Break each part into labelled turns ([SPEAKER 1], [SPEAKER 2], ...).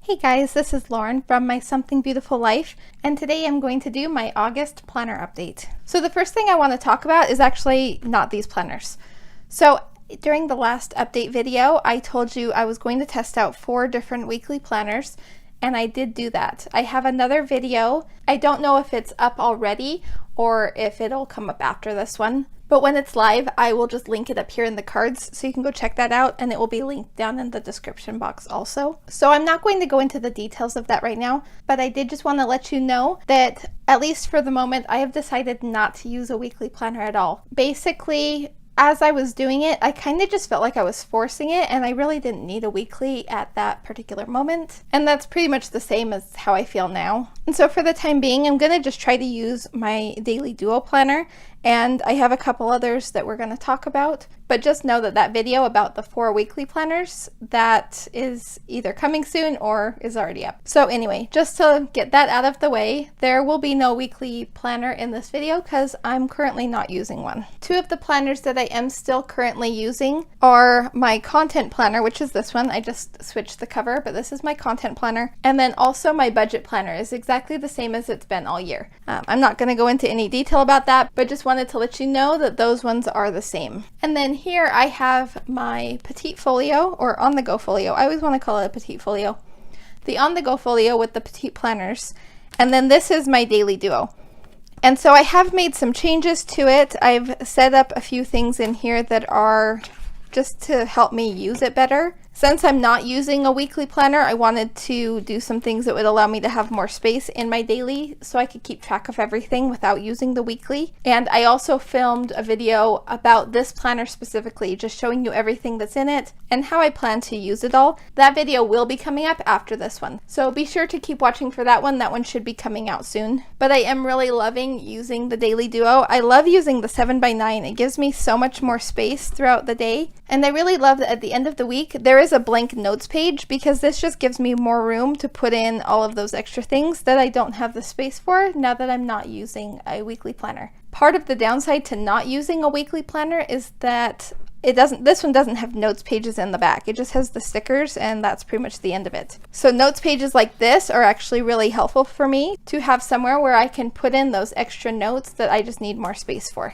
[SPEAKER 1] Hey guys, this is Lauren from My Something Beautiful Life, and today I'm going to do my August planner update. So the first thing I want to talk about is actually not these planners. So during the last update video, I told you I was going to test out 4 different weekly planners, and I did do that. I have another video. I don't know if it's up already or if it'll come up after this one. But when it's live, I will just link it up here in the cards so you can go check that out, and it will be linked down in the description box also. So I'm not going to go into the details of that right now, but I did just want to let you know that at least for the moment, I have decided not to use a weekly planner at all. Basically, as I was doing it, I kind of just felt like I was forcing it, and I really didn't need a weekly at that particular moment. And that's pretty much the same as how I feel now. And so for the time being, I'm going to just try to use my daily duo planner, and I have a couple others that we're going to talk about. But just know that that video about the 4 weekly planners, that is either coming soon or is already up. So anyway, just to get that out of the way, there will be no weekly planner in this video because I'm currently not using one. 2 of the planners that I am still currently using are my content planner, which is this one. I just switched the cover, but this is my content planner. And then also my budget planner is exactly the same as it's been all year. I'm not going to go into any detail about that, but just wanted to let you know that those ones are the same. And then here I have my Petite Folio, or on-the-go folio. I always want to call it a Petite Folio. The on-the-go folio with the Petite planners. And then this is my daily duo. And so I have made some changes to it. I've set up a few things in here that are just to help me use it better. Since I'm not using a weekly planner, I wanted to do some things that would allow me to have more space in my daily so I could keep track of everything without using the weekly. And I also filmed a video about this planner specifically, just showing you everything that's in it and how I plan to use it all. That video will be coming up after this one, so be sure to keep watching for that one. That one should be coming out soon. But I am really loving using the daily duo. I love using the 7x9. It gives me so much more space throughout the day. And I really love that at the end of the week, there is a blank notes page, because this just gives me more room to put in all of those extra things that I don't have the space for now that I'm not using a weekly planner. Part of the downside to not using a weekly planner is that this one doesn't have notes pages in the back. It just has the stickers, and that's pretty much the end of it. So notes pages like this are actually really helpful for me to have somewhere where I can put in those extra notes that I just need more space for.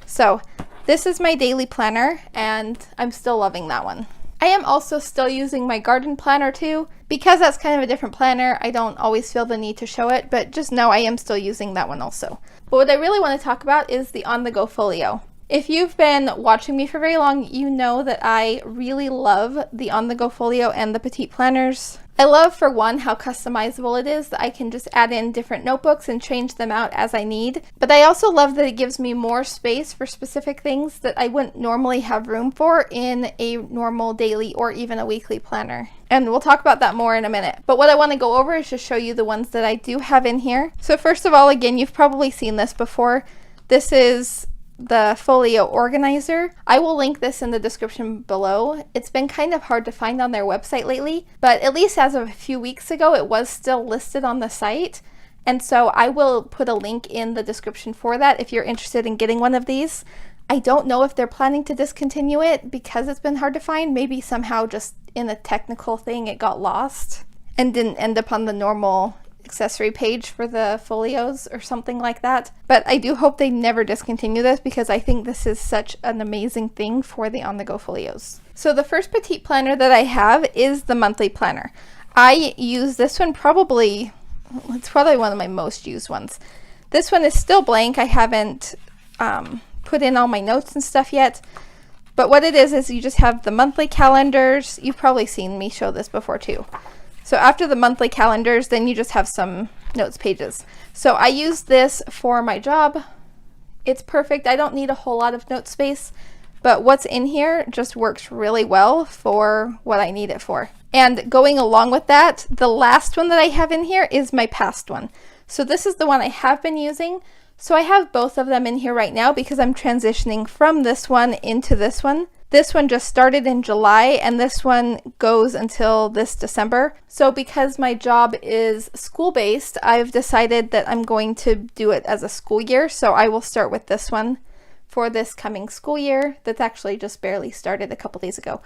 [SPEAKER 1] So this is my daily planner, and I'm still loving that one. I am also still using my garden planner too. Because that's kind of a different planner, I don't always feel the need to show it, but just know I am still using that one also. But what I really want to talk about is the on-the-go folio. If you've been watching me for very long, you know that I really love the on-the-go folio and the Petite planners. I love, for one, how customizable it is, that I can just add in different notebooks and change them out as I need. But I also love that it gives me more space for specific things that I wouldn't normally have room for in a normal daily or even a weekly planner. And we'll talk about that more in a minute. But what I want to go over is just show you the ones that I do have in here. So first of all, again, you've probably seen this before. This is the folio organizer. I will link this in the description below. It's been kind of hard to find on their website lately, but at least as of a few weeks ago, it was still listed on the site. And so I will put a link in the description for that if you're interested in getting one of these. I don't know if they're planning to discontinue it because it's been hard to find. Maybe somehow just in a technical thing it got lost and didn't end up on the normal accessory page for the folios or something like that. But I do hope they never discontinue this, because I think this is such an amazing thing for the on-the-go folios. So the first Petite planner that I have is the monthly planner. I use this one it's probably one of my most used ones. This one is still blank. I haven't put in all my notes and stuff yet. But what it is you just have the monthly calendars. You've probably seen me show this before too. So after the monthly calendars, then you just have some notes pages. So I use this for my job. It's perfect. I don't need a whole lot of note space, but what's in here just works really well for what I need it for. And going along with that, the last one that I have in here is my past one. So this is the one I have been using. So I have both of them in here right now because I'm transitioning from this one into this one. This one just started in July, and this one goes until this December. So because my job is school-based, I've decided that I'm going to do it as a school year. So I will start with this one for this coming school year. That's actually just barely started a couple days ago.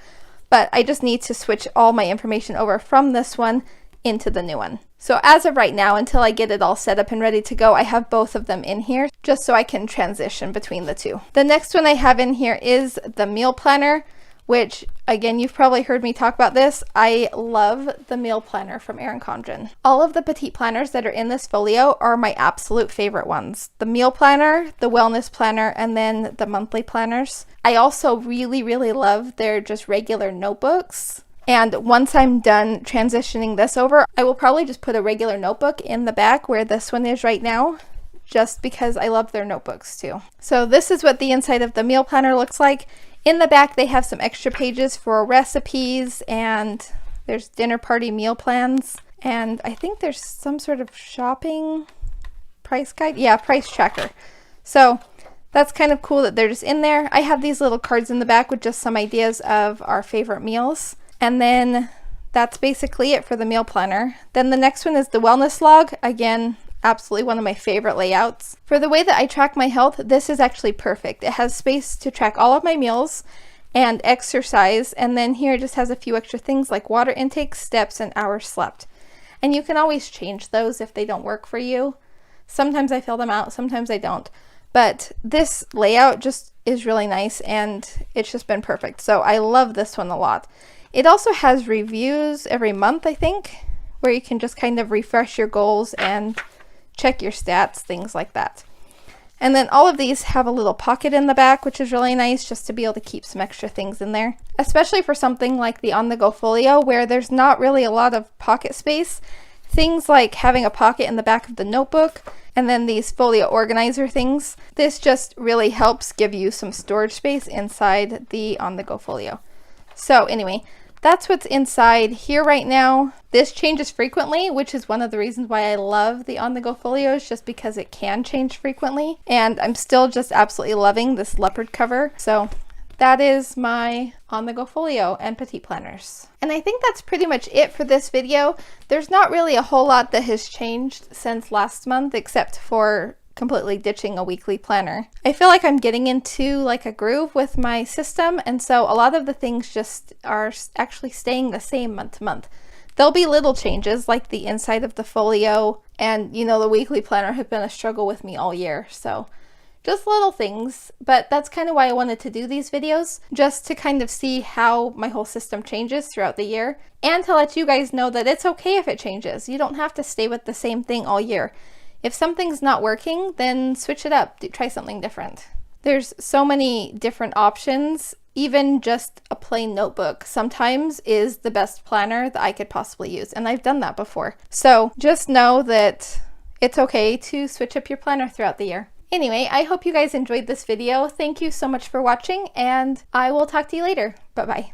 [SPEAKER 1] But I just need to switch all my information over from this one into the new one. So as of right now, until I get it all set up and ready to go, I have both of them in here just so I can transition between the two. The next one I have in here is the meal planner, which again, you've probably heard me talk about this. I love the meal planner from Erin Condren. All of the petite planners that are in this folio are my absolute favorite ones. The meal planner, the wellness planner, and then the monthly planners. I also really, really love their just regular notebooks. And once I'm done transitioning this over, I will probably just put a regular notebook in the back where this one is right now, just because I love their notebooks too. So this is what the inside of the meal planner looks like. In the back, they have some extra pages for recipes, and there's dinner party meal plans. And I think there's some sort of shopping price guide. Yeah, price tracker. So that's kind of cool that they're just in there. I have these little cards in the back with just some ideas of our favorite meals. And then that's basically it for the meal planner. Then the next one is the wellness log. Again, absolutely one of my favorite layouts. For the way that I track my health, this is actually perfect. It has space to track all of my meals and exercise, and then here it just has a few extra things like water intake, steps, and hours slept. And you can always change those if they don't work for you. Sometimes I fill them out, sometimes I don't. But this layout just is really nice, and it's just been perfect. So I love this one a lot. It also has reviews every month, I think, where you can just kind of refresh your goals and check your stats, things like that. And then all of these have a little pocket in the back, which is really nice just to be able to keep some extra things in there, especially for something like the on-the-go folio where there's not really a lot of pocket space. Things like having a pocket in the back of the notebook and then these folio organizer things. This just really helps give you some storage space inside the on-the-go folio. So anyway, that's what's inside here right now. This changes frequently, which is one of the reasons why I love the on-the-go folios, just because it can change frequently. And I'm still just absolutely loving this leopard cover. So that is my on-the-go folio and petite planners. And I think that's pretty much it for this video. There's not really a whole lot that has changed since last month, except for completely ditching a weekly planner. I feel like I'm getting into like a groove with my system, and so a lot of the things just are actually staying the same month to month. There'll be little changes like the inside of the folio, and you know, the weekly planner has been a struggle with me all year, so just little things. But that's kind of why I wanted to do these videos, just to kind of see how my whole system changes throughout the year, and to let you guys know that it's okay if it changes. You don't have to stay with the same thing all year. If something's not working, then switch it up, try something different. There's so many different options. Even just a plain notebook sometimes is the best planner that I could possibly use, and I've done that before. So just know that it's okay to switch up your planner throughout the year. Anyway, I hope you guys enjoyed this video. Thank you so much for watching, and I will talk to you later. Bye-bye.